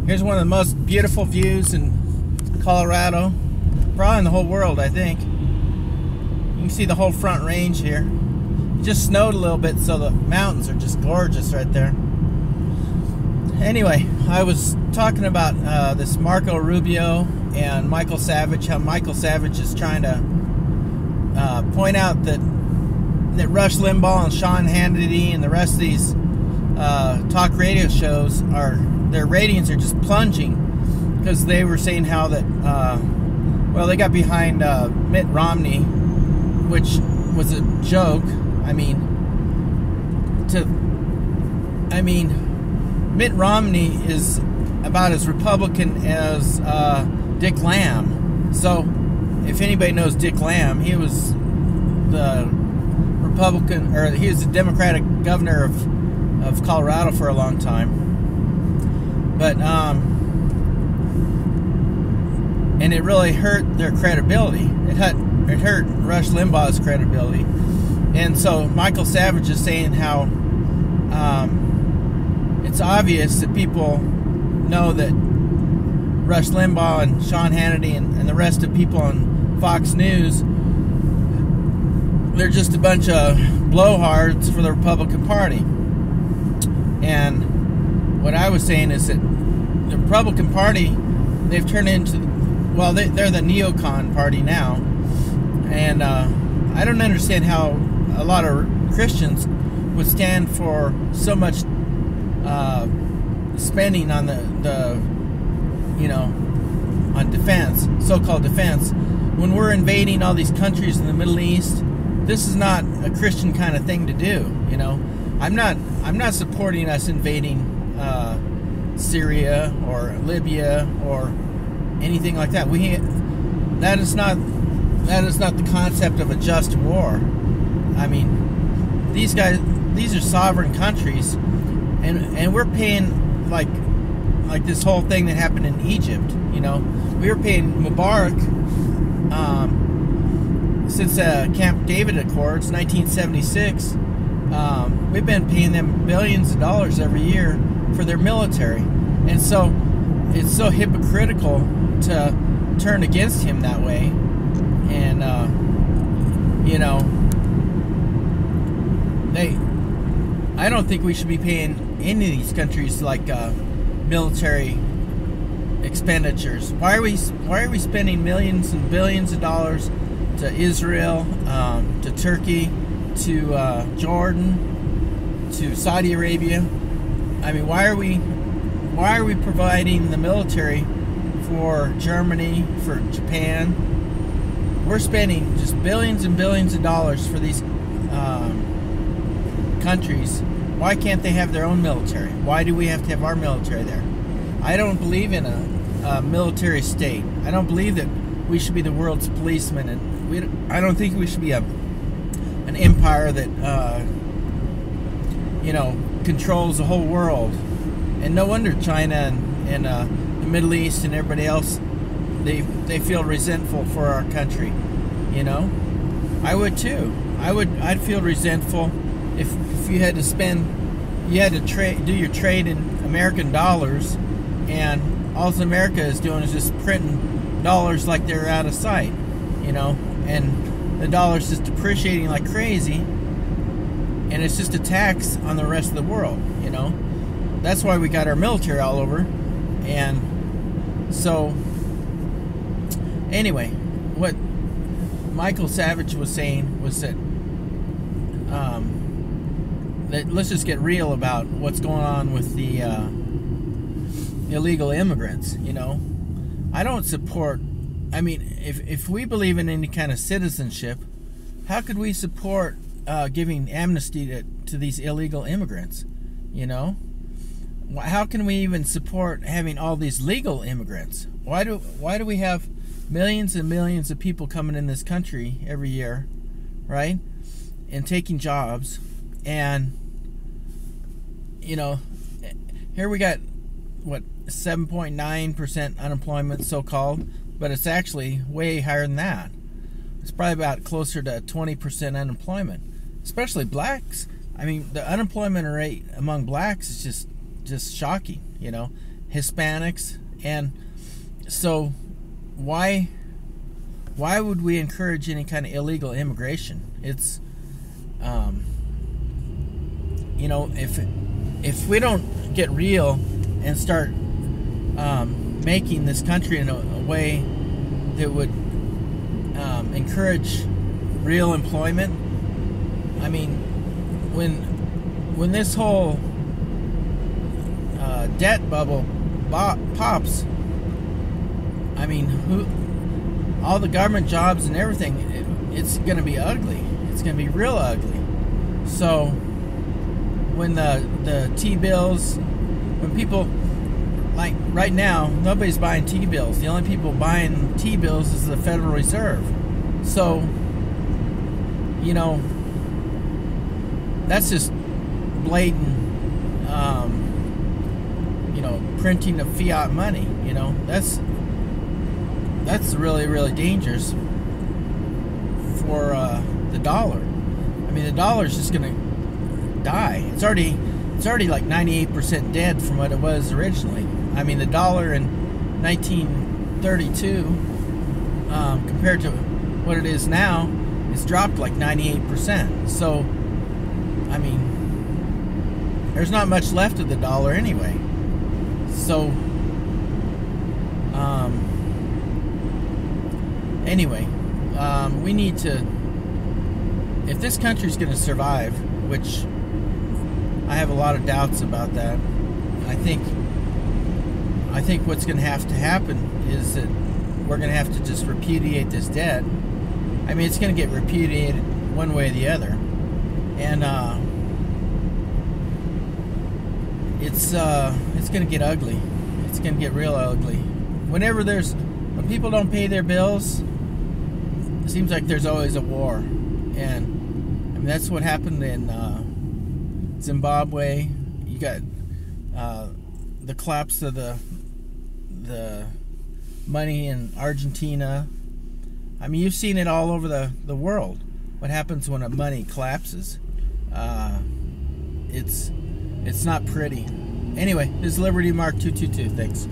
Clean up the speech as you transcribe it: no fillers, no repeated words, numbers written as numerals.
Here's one of the most beautiful views in Colorado, probably in the whole world, I think. You can see the whole Front Range here. It just snowed a little bit, so the mountains are just gorgeous right there. Anyway, I was talking about this Marco Rubio and Michael Savage, how Michael Savage is trying to point out that Rush Limbaugh and Sean Hannity and the rest of these talk radio shows, their ratings are just plunging because they were saying how that well, they got behind Mitt Romney, which was a joke. Mitt Romney is about as Republican as Dick Lamb. So if anybody knows Dick Lamb, he was the Republican, or he was the Democratic governor of Colorado for a long time. But and it really hurt their credibility. It hurt Rush Limbaugh's credibility. And so Michael Savage is saying how it's obvious that people know that Rush Limbaugh and Sean Hannity and the rest of people on Fox News, they're just a bunch of blowhards for the Republican Party. And what I was saying is that the Republican Party, they've turned into, well, they're the neocon party now. And I don't understand how a lot of Christians would stand for so much spending on on defense, so-called defense, when we're invading all these countries in the Middle East. This is not a Christian kind of thing to do. I'm not supporting us invading Syria or Libya or anything like that. That is not the concept of a just war. These are sovereign countries, and we're paying like this whole thing that happened in Egypt. We were paying Mubarak since Camp David Accords, 1976. We've been paying them billions of dollars every year for their military, and so it's so hypocritical to turn against him that way. And I don't think we should be paying any of these countries like military expenditures. Why are we spending millions and billions of dollars to Israel, to Turkey, to Jordan, to Saudi Arabia? Why are we providing the military for Germany, for Japan? We're spending just billions and billions of dollars for these countries. Why can't they have their own military? Why do we have to have our military there? I don't believe in a military state. I don't believe that we should be the world's policemen, and I don't think we should be an empire that controls the whole world. And no wonder China and the Middle East and everybody else, they feel resentful for our country. I would too. I'd feel resentful if you had to do your trade in American dollars, and all America is doing is just printing dollars like they're out of sight, and the dollar's just depreciating like crazy, and it's just a tax on the rest of the world. That's why we got our military all over. And so anyway, what Michael Savage was saying was that let's just get real about what's going on with the illegal immigrants. I don't support, if we believe in any kind of citizenship, how could we support giving amnesty to these illegal immigrants? How can we even support having all these legal immigrants? Why do we have millions and millions of people coming in this country every year, right? And taking jobs, and here we got 7.9% unemployment, so-called, but it's actually way higher than that. It's probably about closer to 20% unemployment, especially blacks. The unemployment rate among blacks is just shocking. Hispanics, and so why would we encourage any kind of illegal immigration? It's you know, if we don't get real and start making this country in a way that would encourage real employment. I mean, when this whole debt bubble pops, I mean, all the government jobs and everything, it's going to be ugly. It's going to be real ugly. So when the T-bills, when people, like right now, nobody's buying T-bills. The only people buying T-bills is the Federal Reserve. So, you know, that's just blatant, you know, printing of fiat money. You know, that's really, really dangerous for the dollar. I mean, the dollar's just gonna die. It's already like 98% dead from what it was originally. I mean, the dollar in 1932 compared to what it is now, it's dropped like 98%. So, I mean, there's not much left of the dollar anyway. So, anyway, we need to, if this country's going to survive, which I have a lot of doubts about that, I think what's going to happen is that we're going to have to just repudiate this debt. I mean, it's going to get repudiated one way or the other, and it's going to get ugly. It's going to get real ugly. When people don't pay their bills, it seems like there's always a war, and I mean that's what happened in Zimbabwe. You got the collapse of the money in Argentina. I mean, you've seen it all over the world. What happens when a money collapses? It's not pretty. Anyway, this is Liberty Mark 222. Thanks.